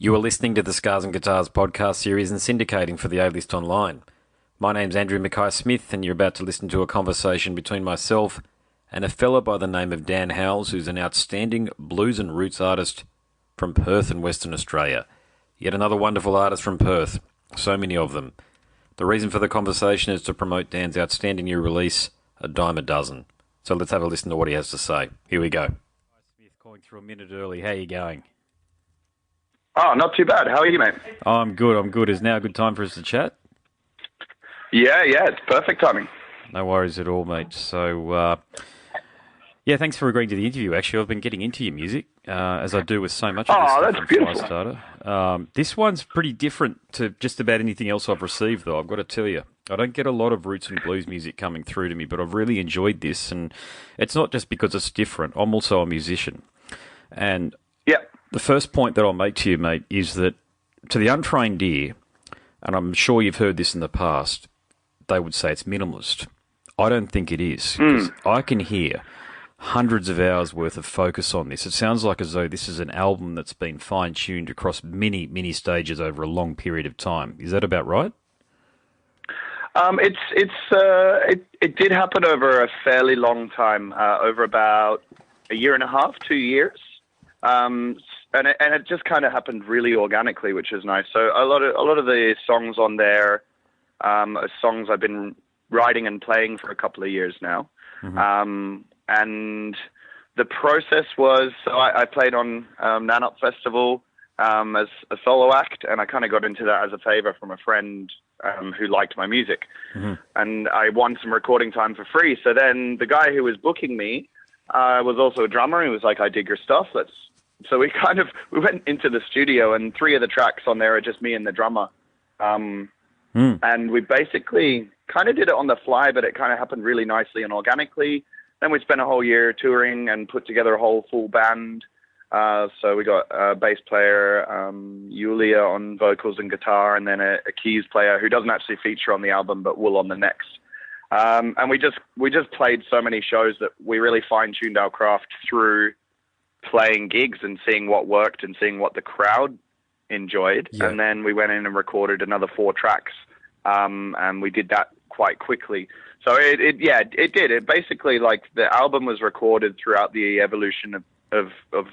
You are listening to the Scars and Guitars podcast series and syndicating for the A-List Online. My name's Andrew Mackay-Smith, and you're about to listen to a conversation between myself and a fella by the name of Dan Howls, who's an outstanding blues and roots artist from Perth in Western Australia. Yet another wonderful artist from Perth. So many of them. The reason for the conversation is to promote Dan's outstanding new release, A Dime a Dozen. So let's have a listen to what he has to say. Here we go. Hi, Smith, calling through a minute early. How are you going? Oh, not too bad. How are you, mate? I'm good. Is now a good time for us to chat? Yeah, it's perfect timing. No worries at all, mate. So, thanks for agreeing to the interview, actually. I've been getting into your music, as I do with so much of this stuff that's beautiful. Firestarter. This one's pretty different to just about anything else I've received, though, I've got to tell you. I don't get a lot of roots and blues music coming through to me, but I've really enjoyed this, and it's not just because it's different. I'm also a musician. And the first point that I'll make to you, mate, is that to the untrained ear, and I'm sure you've heard this in the past, they would say it's minimalist. I don't think it is, because I can hear hundreds of hours worth of focus on this. It sounds like as though this is an album that's been fine-tuned across many, many stages over a long period of time. Is that about right? It did happen over a fairly long time, over about a year and a half, 2 years. And it just kind of happened really organically, which is nice. So a lot of the songs on there are songs I've been writing and playing for a couple of years now. Mm-hmm. And the process was, so I played on Nanup Festival as a solo act, and I kind of got into that as a favor from a friend who liked my music. Mm-hmm. And I won some recording time for free. So then the guy who was booking me was also a drummer. He was like, I dig your stuff. So we went into the studio, and 3 of the tracks on there are just me and the drummer. And we basically kind of did it on the fly, but it kind of happened really nicely and organically. Then we spent a whole year touring and put together a whole full band. So we got a bass player, Yulia on vocals and guitar, and then a keys player who doesn't actually feature on the album, but will on the next. And we just played so many shows that we really fine-tuned our craft through playing gigs and seeing what worked and seeing what the crowd enjoyed. Yeah. And then we went in and recorded another 4 tracks. And we did that quite quickly. So it did. It basically, like, the album was recorded throughout the evolution of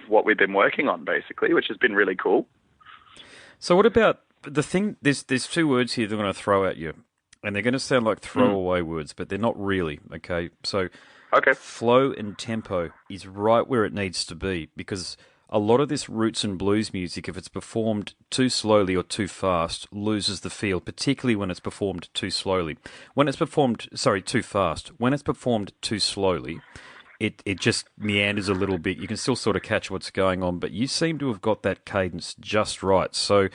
what we've been working on, basically, which has been really cool. So what about the thing, there's 2 words here they're going to throw at you, and they're going to sound like throwaway words, but they're not really, okay? So flow and tempo is right where it needs to be, because a lot of this roots and blues music, if it's performed too slowly or too fast, loses the feel, particularly when it's performed too slowly. Too fast. When it's performed too slowly, it just meanders a little bit. You can still sort of catch what's going on, but you seem to have got that cadence just right. So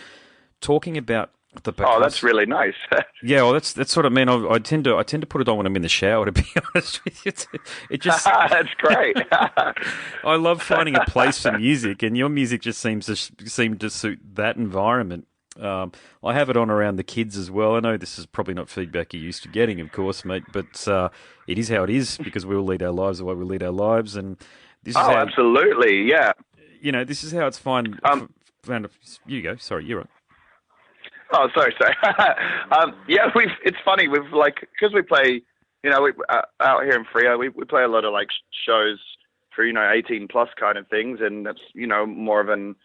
talking about the percussive... Oh, that's really nice. Yeah, well, that's sort of, man, I tend to put it on when I'm in the shower, to be honest with you. It just... That's great. I love finding a place for music, and your music just seem to suit that environment. I have it on around the kids as well. I know this is probably not feedback you're used to getting, of course, mate, but it is how it is, because we all lead our lives the way we lead our lives, and this is how... absolutely, yeah. You know, this is how it's fine... you go. Sorry, you're on. Oh, sorry. It's funny. We've because we play, out here in Freo, we play a lot of shows for 18 plus kind of things, and it's more of an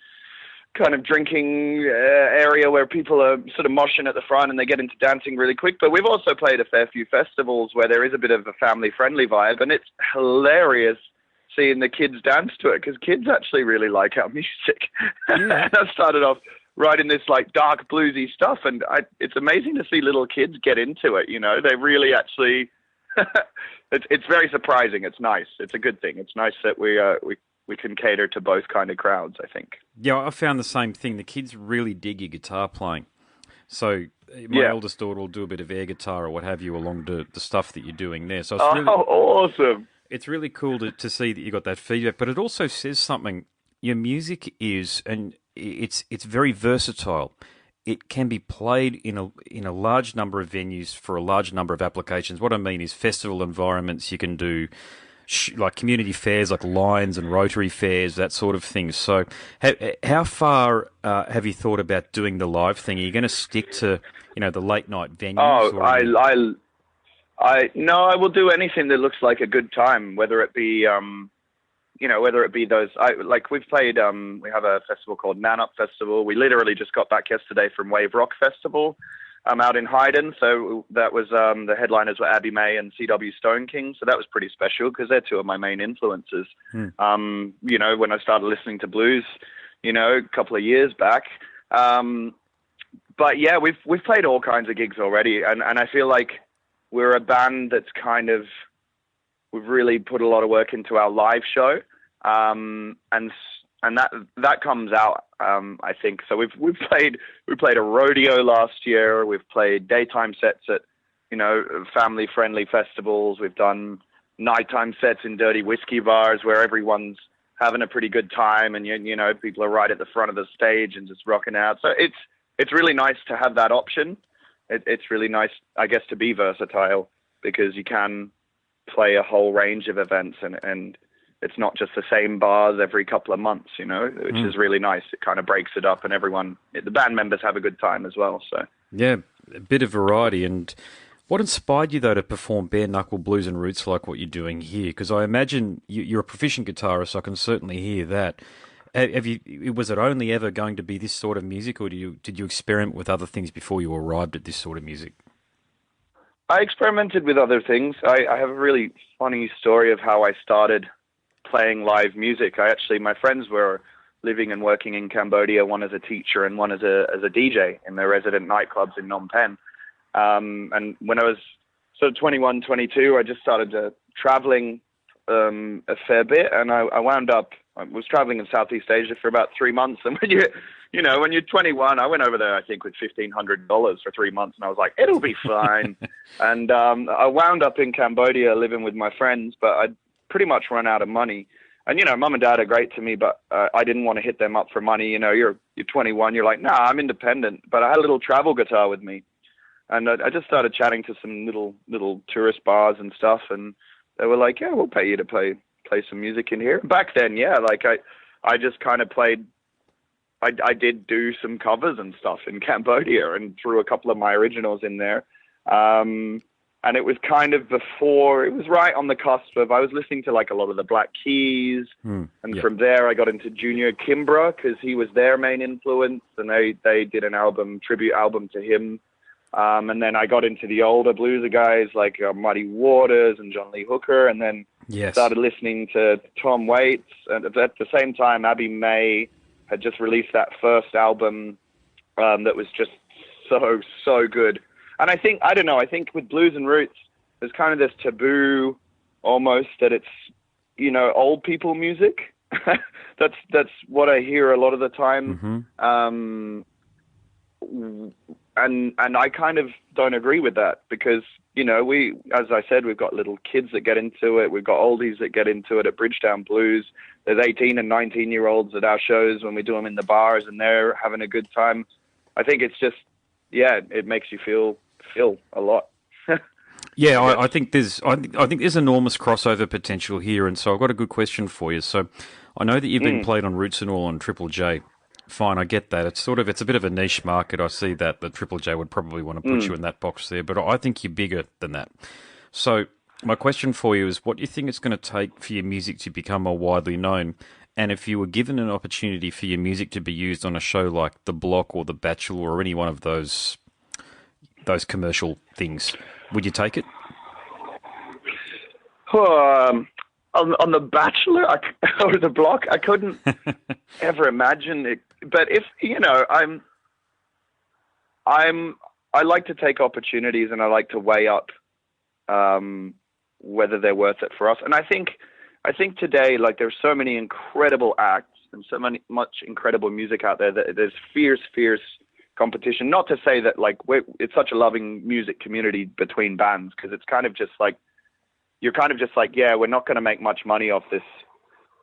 kind of drinking area where people are sort of moshing at the front and they get into dancing really quick. But we've also played a fair few festivals where there is a bit of a family friendly vibe, and it's hilarious seeing the kids dance to it, because kids actually really like our music. Yeah. And I started off writing this dark bluesy stuff, and it's amazing to see little kids get into it. They really actually it's very surprising. It's nice. It's a good thing. It's nice that we can cater to both kind of crowds, I think. Yeah, I found the same thing. The kids really dig your guitar playing. So my eldest daughter will do a bit of air guitar or what have you along the stuff that you're doing there. So it's awesome. It's really cool to see that you got that feedback, but it also says something. Your music is, and it's very versatile. It can be played in a large number of venues for a large number of applications. What I mean is festival environments. You can do like community fairs, like Lions and Rotary fairs, that sort of thing. So, how far have you thought about doing the live thing? Are you going to stick to, the late night venues, Oh, or are you? no, I will do anything that looks like a good time, whether it be, whether it be those, like we've played, we have a festival called Man Up Festival. We literally just got back yesterday from Wave Rock Festival, out in Hyden. So that was, the headliners were Abby May and CW Stone King. So that was pretty special because they're two of my main influences. When I started listening to blues, a couple of years back. But yeah, we've played all kinds of gigs already. And I feel like we're a band that's we've really put a lot of work into our live show. And that comes out, I think. So we played a rodeo last year. We've played daytime sets at, family friendly festivals. We've done nighttime sets in dirty whiskey bars where everyone's having a pretty good time. And, people are right at the front of the stage and just rocking out. So it's really nice to have that option. It's really nice, I guess, to be versatile because you can play a whole range of events and it's not just the same bars every couple of months, which is really nice. It kind of breaks it up and the band members have a good time as well. So Yeah, a bit of variety. And what inspired you, though, to perform bare knuckle blues and roots like what you're doing here? Because I imagine you're a proficient guitarist, so I can certainly hear that. Was it only ever going to be this sort of music, or did you experiment with other things before you arrived at this sort of music? I experimented with other things. I have a really funny story of how I started playing live music. My friends were living and working in Cambodia, one as a teacher and one as a DJ in their resident nightclubs in Phnom Penh. And when I was sort of 21, 22, I just started traveling a fair bit, and I was traveling in Southeast Asia for about 3 months. And when you're 21, I went over there, I think, with $1,500 for 3 months, and I was like, it'll be fine. And I wound up in Cambodia living with my friends, but I'd pretty much run out of money. And, mom and dad are great to me, but I didn't want to hit them up for money. You're 21, you're like, nah, I'm independent. But I had a little travel guitar with me. And I just started chatting to some little tourist bars and stuff, and they were like, yeah, we'll pay you to play some music in here. Back then, yeah, like I just kind of played. I did do some covers and stuff in Cambodia and threw a couple of my originals in there. And it was kind of before, it was right on the cusp of, I was listening to like a lot of the Black Keys. From there I got into Junior Kimbrough because he was their main influence, and they did an tribute album to him. And then I got into the older blueser guys like Muddy Waters and John Lee Hooker, and then started listening to Tom Waits. And at the same time, Abby May had just released that first album that was just so good. And I think with blues and roots, there's kind of this taboo almost that it's, old people music. That's what I hear a lot of the time. And I kind of don't agree with that because, as I said, we've got little kids that get into it. We've got oldies that get into it at Bridgetown Blues. There's 18 and 19-year-olds at our shows when we do them in the bars, and they're having a good time. I think it's just, it makes you feel a lot. Yeah, I think there's enormous crossover potential here, and so I've got a good question for you. So I know that you've been played on Roots and All on Triple J. Fine, I get that. It's a bit of a niche market. I see that Triple J would probably want to put you in that box there, but I think you're bigger than that. So my question for you is, what do you think it's going to take for your music to become more widely known? And if you were given an opportunity for your music to be used on a show like The Block or The Bachelor or any one of those commercial things, would you take it? On The Bachelor or The Block, I couldn't ever imagine it. But if I like to take opportunities and I like to weigh up whether they're worth it for us. And I think today, like, there's so many incredible acts and much incredible music out there that there's fierce competition. Not to say that like it's such a loving music community between bands, because it's kind of just like you're kind of just like, yeah, we're not going to make much money off this,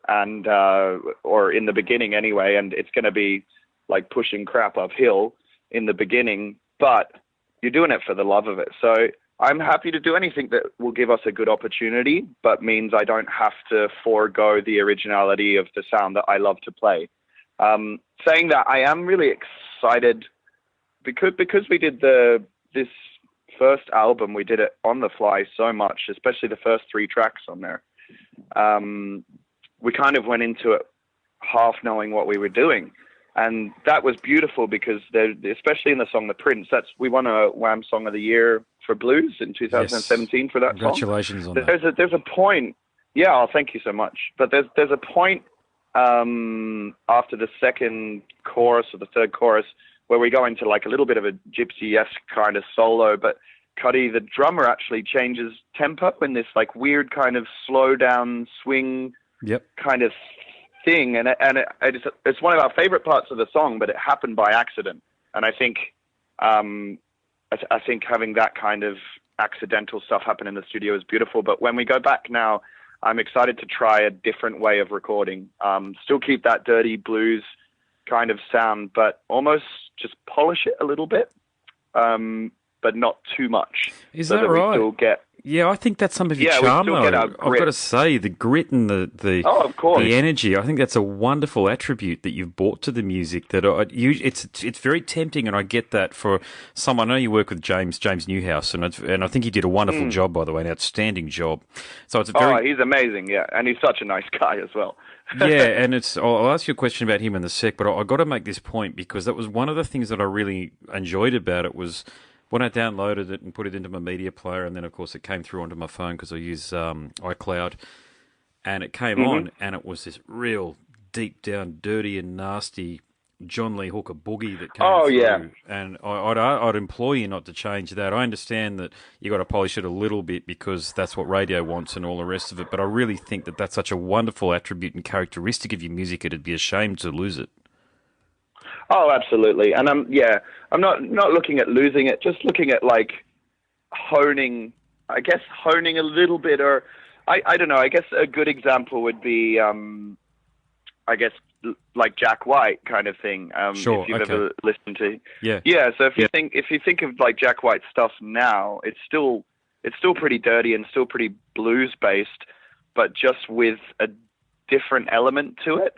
and or in the beginning anyway, and it's going to be like pushing crap uphill in the beginning, but you're doing it for the love of it. So I'm happy to do anything that will give us a good opportunity, but means I don't have to forego the originality of the sound that I love to play. Saying that, I am really excited because we did this first album, we did it on the fly so much, especially the first 3 tracks on there. We kind of went into it half knowing what we were doing. And that was beautiful because, especially in the song The Prince, we won a Wham! Song of the Year for Blues in 2017 for that Congratulations song. on that. There's a point, thank you so much. But there's a point after the second chorus or the third chorus where we go into like a little bit of a gypsy-esque kind of solo, but Cuddy, the drummer, actually changes tempo in this like weird kind of slow down swing kind of thing, and it's one of our favorite parts of the song, but it happened by accident. And I think I think having that kind of accidental stuff happen in the studio is beautiful. But when we go back now, I'm excited to try a different way of recording. Still keep that dirty blues kind of sound, but almost just polish it a little bit, but not too much. Is that right? We still get. Yeah, I think that's some of your charm, though. I've got to say, the grit and the energy, I think that's a wonderful attribute that you've brought to the music. That it's very tempting, and I get that for someone. I know you work with James Newhouse, and I think he did a wonderful job, by the way, an outstanding job. So it's he's amazing, yeah, and he's such a nice guy as well. Yeah, and I'll ask you a question about him in a sec, but I've got to make this point because that was one of the things that I really enjoyed about it was when I downloaded it and put it into my media player, and then, of course, it came through onto my phone because I use iCloud, and it came on, and it was this real deep down, dirty and nasty John Lee Hooker boogie that came through. Yeah. And I'd implore you not to change that. I understand that you got to polish it a little bit because that's what radio wants and all the rest of it, but I really think that that's such a wonderful attribute and characteristic of your music, it'd be a shame to lose it. Oh, absolutely. And I'm not looking at losing it, just looking at like honing a little bit, or I don't know, I guess a good example would be, like Jack White kind of thing. Sure, if you've ever listened to. Yeah. So if you think of like Jack White's stuff now, it's still pretty dirty and still pretty blues based, but just with a different element to it.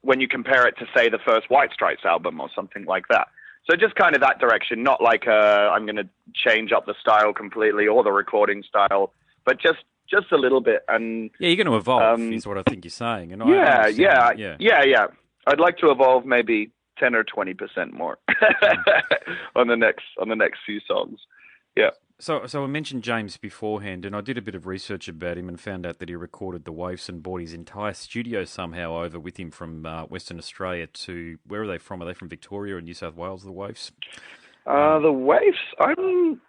When you compare it to, say, the first White Stripes album or something like that. So just kind of that direction, not like I'm going to change up the style completely or the recording style, but just a little bit. And yeah, you're going to evolve, is what I think you're saying. And yeah. I'd like to evolve maybe 10 or 20% more on the next few songs. Yeah. So I mentioned James beforehand, and I did a bit of research about him and found out that he recorded the Waifs and brought his entire studio somehow over with him from Western Australia to, where are they from? Are they from Victoria or New South Wales, the Waifs? The Waifs, I'm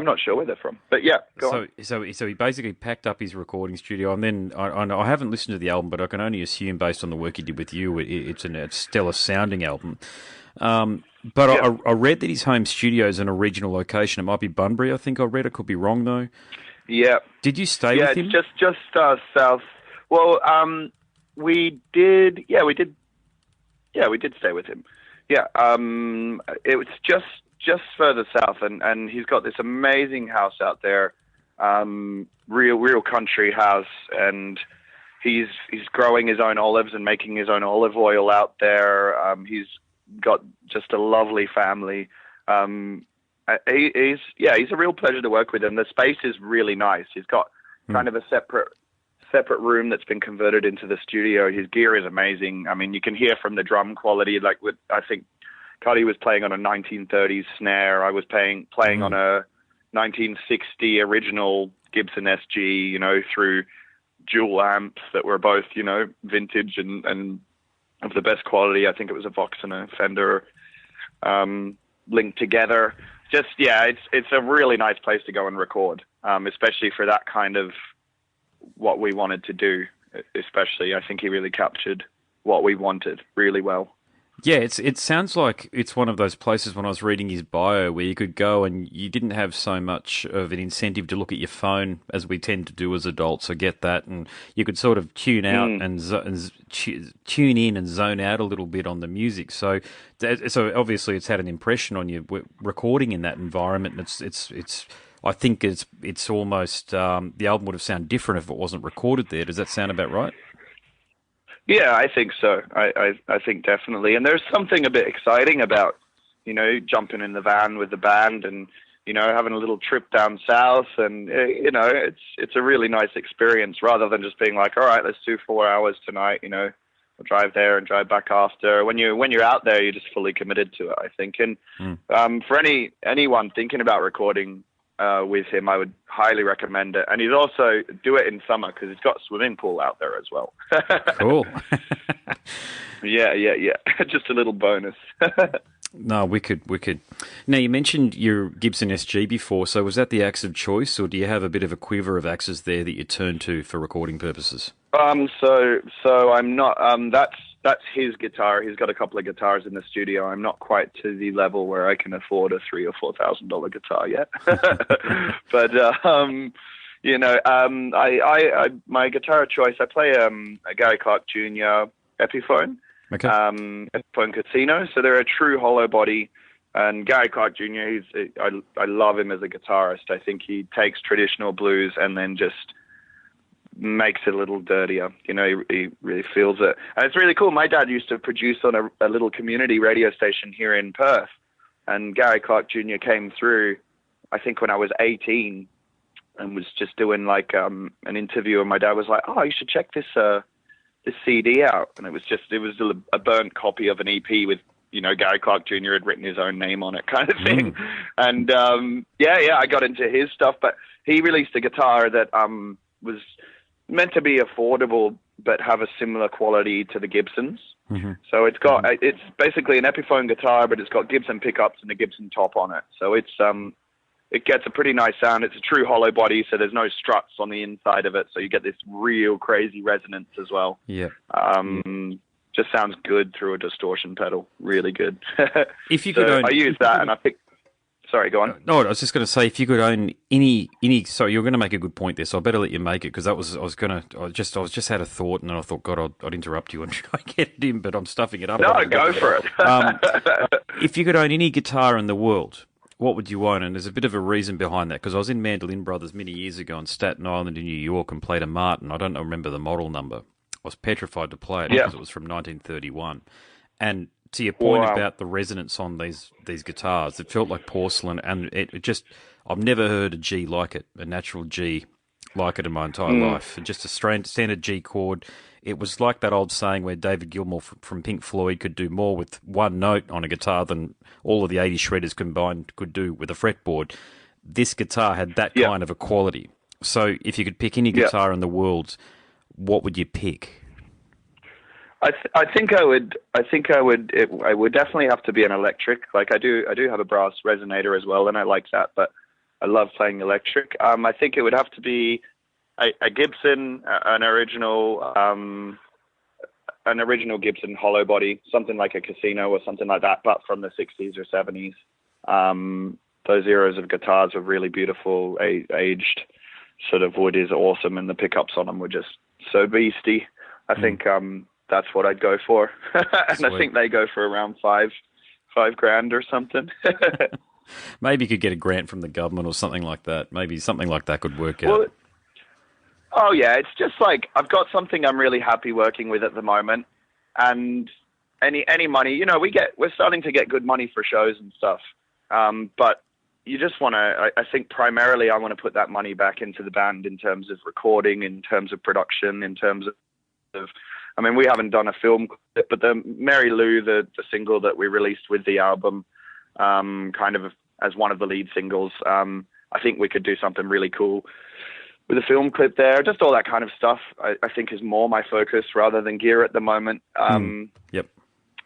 not sure where they're from, but yeah, go on. So he basically packed up his recording studio, and then I haven't listened to the album, but I can only assume based on the work he did with you, it's a stellar sounding album. But yeah. I read that his home studio is in a regional location. It might be Bunbury, I think I read. I could be wrong, though. Yeah. Did you stay with him? Yeah, just south. Well, we did stay with him. Yeah, it was just further south, and he's got this amazing house out there, real country house, and he's growing his own olives and making his own olive oil out there. He's got just a lovely family. He's a real pleasure to work with, and the space is really nice. He's got kind of a separate room that's been converted into the studio. His gear is amazing. I mean, you can hear from the drum quality, like I think Cuddy was playing on a 1930s snare. I was playing on a 1960 original Gibson SG, through dual amps that were both, vintage and of the best quality. I think it was a Vox and a Fender linked together. It's a really nice place to go and record, especially for that kind of what we wanted to do. Especially, I think he really captured what we wanted really well. Yeah, it sounds like it's one of those places when I was reading his bio where you could go and you didn't have so much of an incentive to look at your phone as we tend to do as adults. I get that, and you could sort of tune out Mm. and tune in and zone out a little bit on the music. So, so obviously it's had an impression on you recording in that environment. And it's. I think it's almost the album would have sounded different if it wasn't recorded there. Does that sound about right? Yeah, I think so. I think definitely. And there's something a bit exciting about, jumping in the van with the band and, having a little trip down south. And, it's a really nice experience rather than just being like, all right, let's do 4 hours tonight, we'll drive there and drive back after. When you're out there, you're just fully committed to it, I think. And for anyone thinking about recording with him, I would highly recommend it. And he'd also do it in summer because he's got a swimming pool out there as well. Cool. Yeah. Just a little bonus. No, wicked. Now, you mentioned your Gibson SG before, so was that the axe of choice, or do you have a bit of a quiver of axes there that you turn to for recording purposes? So I'm not. That's his guitar. He's got a couple of guitars in the studio. I'm not quite to the level where I can afford a $3,000 or $4,000 guitar yet. But my guitar choice. I play a Gary Clark Jr. Epiphone. Okay. Epiphone Casino. So they're a true hollow body. And Gary Clark Jr. I love him as a guitarist. I think he takes traditional blues and then just makes it a little dirtier. He really feels it. And it's really cool. My dad used to produce on a little community radio station here in Perth. And Gary Clark Jr. came through, I think, when I was 18 and was just doing like an interview. And my dad was like, oh, you should check this CD out. And it was a burnt copy of an EP with, Gary Clark Jr. had written his own name on it kind of thing. And I got into his stuff. But he released a guitar that was meant to be affordable but have a similar quality to the Gibsons. Mm-hmm. So it's basically an Epiphone guitar, but it's got Gibson pickups and a Gibson top on it. So it gets a pretty nice sound. It's a true hollow body, so there's no struts on the inside of it. So you get this real crazy resonance as well. Yeah. Just sounds good through a distortion pedal. Really good. If you could I use that and I pick. Sorry, go on. No, I was just going to say, if you could own any. Sorry, you're going to make a good point there, so I better let you make it because I just had a thought, and then I thought, God, I'd interrupt you and try and get it in, but I'm stuffing it up. No, go for it. If you could own any guitar in the world, what would you own? And there's a bit of a reason behind that because I was in Mandolin Brothers many years ago on Staten Island in New York and played a Martin. I don't remember the model number. I was petrified to play it because it was from 1931, and to your point about the resonance on these guitars, it felt like porcelain, and it just, I've never heard a G like it, a natural G like it in my entire life. Just a standard G chord. It was like that old saying where David Gilmour from Pink Floyd could do more with one note on a guitar than all of the 80 shredders combined could do with a fretboard. This guitar had that kind of a quality. So if you could pick any guitar in the world, what would you pick? I think I would. I would definitely have to be an electric. Like I do have a brass resonator as well, and I like that. But I love playing electric. I think it would have to be a Gibson, an original Gibson hollow body, something like a Casino or something like that, but from the 60s or 70s. Those eras of guitars were really beautiful, aged. Sort of wood is awesome, and the pickups on them were just so beastie. I think that's what I'd go for. And Sweet. I think they go for around $5,000 or something. Maybe you could get a grant from the government or something like that. Maybe something like that could work out. Well, oh yeah, it's just like I've got something I'm really happy working with at the moment, and any money, we're starting to get good money for shows and stuff. But you just want to. I think primarily I want to put that money back into the band in terms of recording, in terms of production, in terms of. I mean, we haven't done a film clip, but the Mary Lou, the single that we released with the album, kind of as one of the lead singles, I think we could do something really cool with a film clip there. Just all that kind of stuff, I think is more my focus rather than gear at the moment. Yep.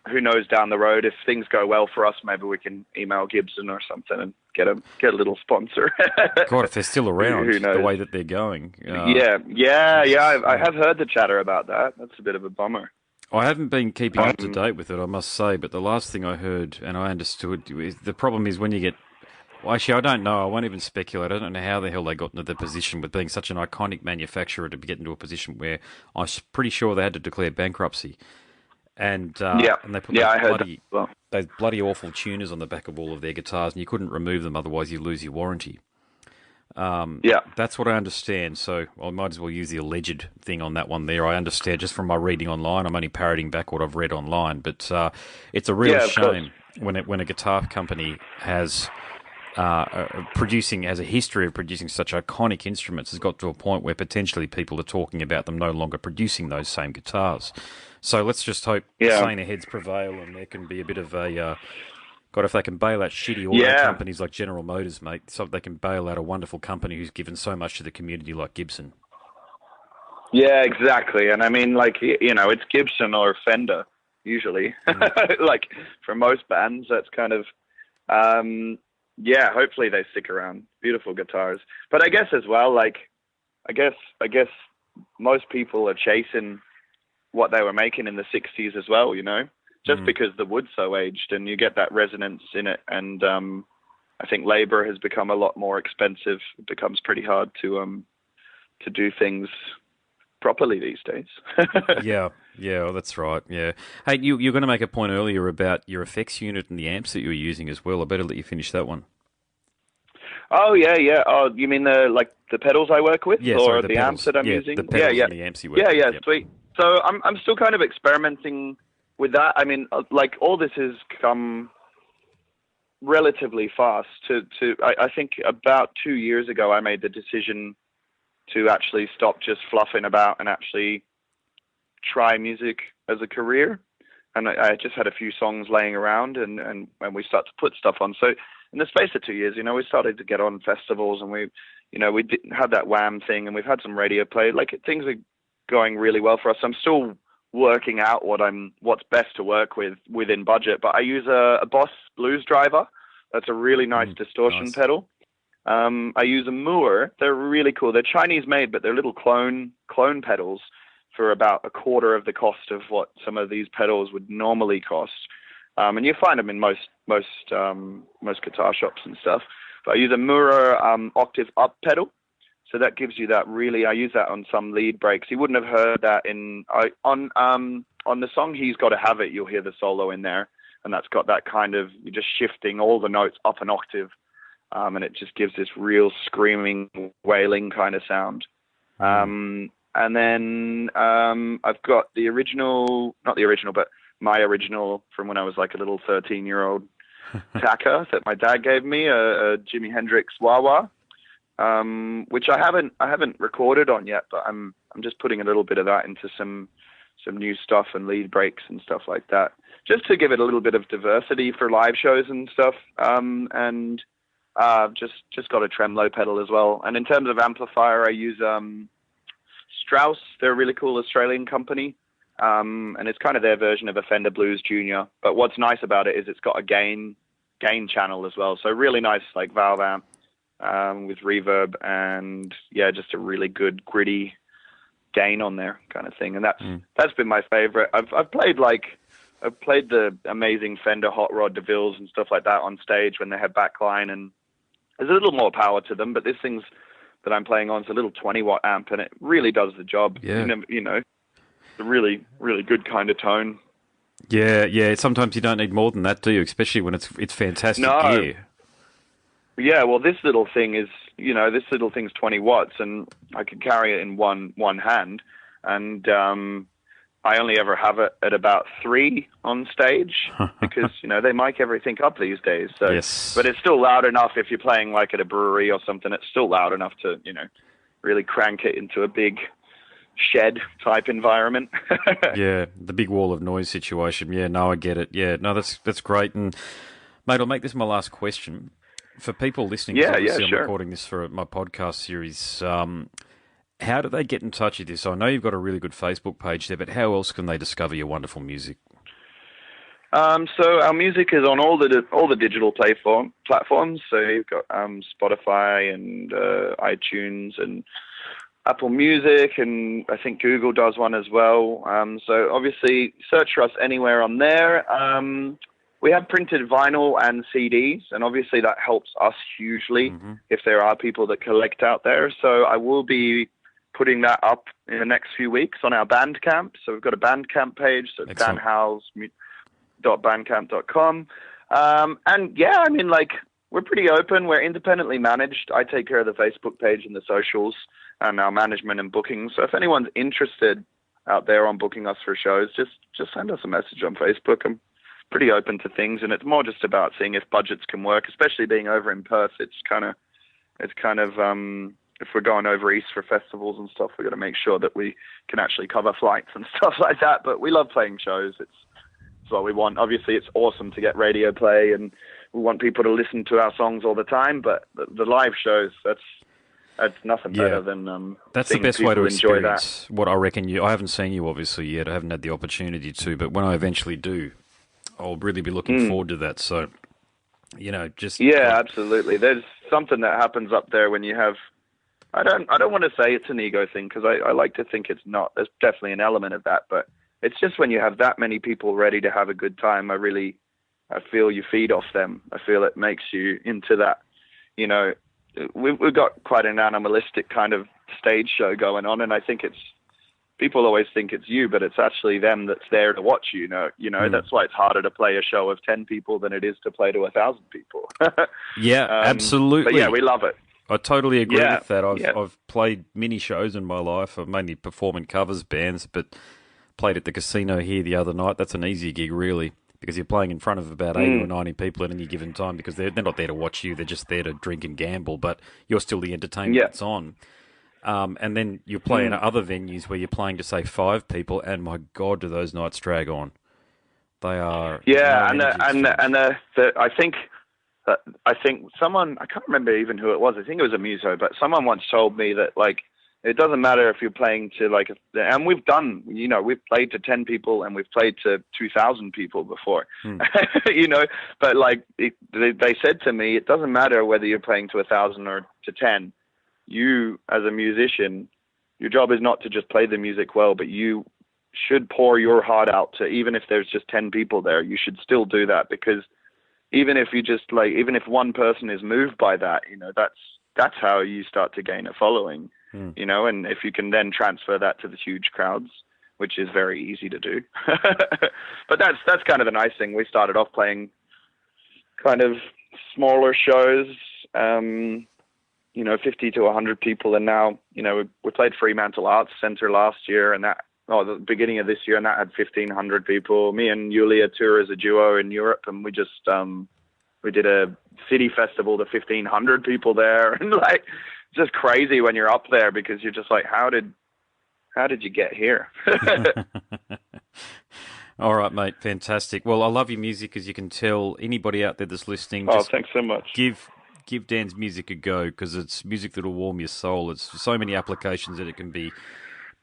Who knows down the road, if things go well for us, maybe we can email Gibson or something and get a little sponsor. God, if they're still around, the way that they're going. Yeah. I have heard the chatter about that. That's a bit of a bummer. I haven't been keeping up to date with it, I must say, but the last thing I heard and I understood is the problem is when you get. Well, actually, I don't know. I won't even speculate. I don't know how the hell they got into the position with being such an iconic manufacturer to get into a position where I'm pretty sure they had to declare bankruptcy, Yeah, and they put yeah, I heard that as well. those bloody awful tuners on the back of all of their guitars, and you couldn't remove them, otherwise you lose your warranty. Yeah, That's what I understand. So I might as well use the alleged thing on that one there. I understand just from my reading online. I'm only parroting back what I've read online, but it's a real yeah, of course. shame when a guitar company has has a history of producing such iconic instruments has got to a point where potentially people are talking about them no longer producing those same guitars. So let's just hope Yeah, saner heads prevail and there can be a bit of a God, if they can bail out shitty auto yeah. companies like General Motors, mate, so they can bail out a wonderful company who's given so much to the community like Gibson. Yeah, exactly. And I mean, like, it's Gibson or Fender, usually. Like, for most bands, that's kind of, yeah, hopefully they stick around. Beautiful guitars. But I guess as well, like, I guess most people are chasing what they were making in the 60s as well, just because the wood's so aged and you get that resonance in it. And I think labor has become a lot more expensive. It becomes pretty hard to do things properly these days. Yeah, well, that's right. Yeah. Hey, you're going to make a point earlier about your effects unit and the amps that you were using as well. I better let you finish that one. Oh yeah, yeah. Oh, you mean the pedals I work with, Yeah, or sorry, the the amps pedals. that I'm Yeah, using? the pedals Yeah, and the amps you work yeah, with. yeah. Yep. Sweet. So I'm still kind of experimenting with that. I mean, like all this has come relatively fast. I think about 2 years ago, I made the decision to actually stop just fluffing about and actually try music as a career. And I just had a few songs laying around, and we start to put stuff on. So in the space of 2 years, we started to get on festivals, and we had that Wham thing, and we've had some radio play. Like things are going really well for us. I'm still working out what's best to work with within budget, but I use a Boss Blues Driver. That's a really nice distortion pedal. I use a Moore. They're really cool. They're Chinese made, but they're little clone pedals for about a quarter of the cost of what some of these pedals would normally cost. And you find them in most guitar shops and stuff. But I use a Moore octave up pedal. So that gives you that really. I use that on some lead breaks. You wouldn't have heard that on the song He's Gotta Have It. You'll hear the solo in there, and that's got that kind of, you're just shifting all the notes up an octave, and it just gives this real screaming, wailing kind of sound. And then I've got the original, not the original, but my original from when I was like a little 13-year-old Taka that my dad gave me, a Jimi Hendrix wah-wah. Which I haven't recorded on yet, but I'm just putting a little bit of that into some new stuff and lead breaks and stuff like that, just to give it a little bit of diversity for live shows and stuff. And just got a tremolo pedal as well. And in terms of amplifier, I use Strauss. They're a really cool Australian company, and it's kind of their version of a Fender Blues Junior. But what's nice about it is it's got a gain channel as well, so really nice like valve amp. With reverb and just a really good gritty gain on there kind of thing, and that's been my favorite. I've played the amazing Fender Hot Rod DeVilles and stuff like that on stage when they have backline, and there's a little more power to them. But this thing's that I'm playing on is a little 20-watt amp, and it really does the job. Yeah, it's a really really good kind of tone. Yeah. Sometimes you don't need more than that, do you? Especially when it's fantastic gear. Yeah, well, this little thing's 20 watts, and I can carry it in one hand, and I only ever have it at about 3 on stage because they mic everything up these days. So, yes. But it's still loud enough if you're playing like at a brewery or something. It's still loud enough to really crank it into a big shed type environment. Yeah, the big wall of noise situation. Yeah, no, I get it. Yeah, no, that's great. And mate, I'll make this my last question. For people listening, I'm recording this for my podcast series. How do they get in touch with this? I know you've got a really good Facebook page there, but how else can they discover your wonderful music? So our music is on all the digital platforms. So you've got Spotify and iTunes and Apple Music, and I think Google does one as well. So obviously search for us anywhere on there. We have printed vinyl and CDs, and obviously that helps us hugely if there are people that collect out there. So I will be putting that up in the next few weeks on our Bandcamp. So we've got a Bandcamp page, so it's danhowls.bandcamp.com. And yeah, I mean, like, we're pretty open. We're independently managed. I take care of the Facebook page and the socials and our management and booking. So if anyone's interested out there on booking us for shows, just send us a message on Facebook. I'm pretty open to things, and it's more just about seeing if budgets can work, especially being over in Perth. It's kind of if we're going over east for festivals and stuff, we've got to make sure that we can actually cover flights and stuff like that. But we love playing shows. It's what we want. Obviously, it's awesome to get radio play, and we want people to listen to our songs all the time. But the live shows, that's nothing better than that's the best way to experience what I reckon. I haven't seen you obviously yet. I haven't had the opportunity to, but when I eventually do, I'll really be looking forward to that. So, just absolutely. There's something that happens up there when you have. I don't want to say it's an ego thing, because I like to think it's not. There's definitely an element of that, but it's just when you have that many people ready to have a good time, I feel you feed off them. I feel it makes you into that. We've got quite an animalistic kind of stage show going on, and I think people always think it's you, but it's actually them that's there to watch you. That's why it's harder to play a show of 10 people than it is to play to 1,000 people. Absolutely. But yeah, we love it. I totally agree with that. I've played many shows in my life. I've mainly performed in covers bands, but played at the casino here the other night. That's an easy gig, really, because you're playing in front of about 80 or 90 people at any given time, because they're not there to watch you. They're just there to drink and gamble, but you're still the entertainment that's on. And then you're playing at other venues where you're playing to, say, 5 people, and my God, do those nights drag on. They are... Yeah, I think someone, I can't remember even who it was, I think it was a muso, but someone once told me that, like, it doesn't matter if you're playing to, like, and we've done, we've played to 10 people and we've played to 2,000 people before, but, like, they said to me, it doesn't matter whether you're playing to 1,000 or to 10. You, as a musician, your job is not to just play the music well, but you should pour your heart out to, even if there's just 10 people there, you should still do that, because even if if one person is moved by that, that's how you start to gain a following, and if you can then transfer that to the huge crowds, which is very easy to do. But that's kind of the nice thing. We started off playing kind of smaller shows, 50 to 100 people, and now, we played Fremantle Arts Centre last year, and the beginning of this year, and that had 1,500 people. Me and Yulia tour as a duo in Europe, and we just we did a city festival to 1,500 people there, and like, just crazy when you're up there, because you're just like, how did you get here? All right, mate, fantastic. Well, I love your music, as you can tell. Anybody out there that's listening, thanks so much. Give Dan's music a go, because it's music that'll warm your soul. It's so many applications that it can be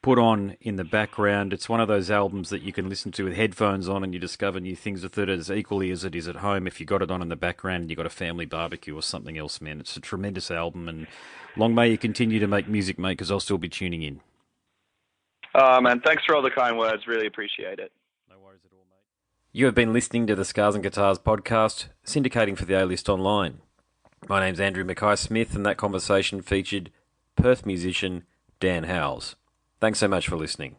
put on in the background. It's one of those albums that you can listen to with headphones on, and you discover new things with it as equally as it is at home. If you got it on in the background and you got a family barbecue or something else, man, it's a tremendous album, and long may you continue to make music, mate, because I'll still be tuning in. Man, thanks for all the kind words. Really appreciate it. No worries at all, mate. You have been listening to the Scars and Guitars podcast, syndicating for the A-List Online. My name's Andrew Mackay-Smith, and that conversation featured Perth musician Dan Howls. Thanks so much for listening.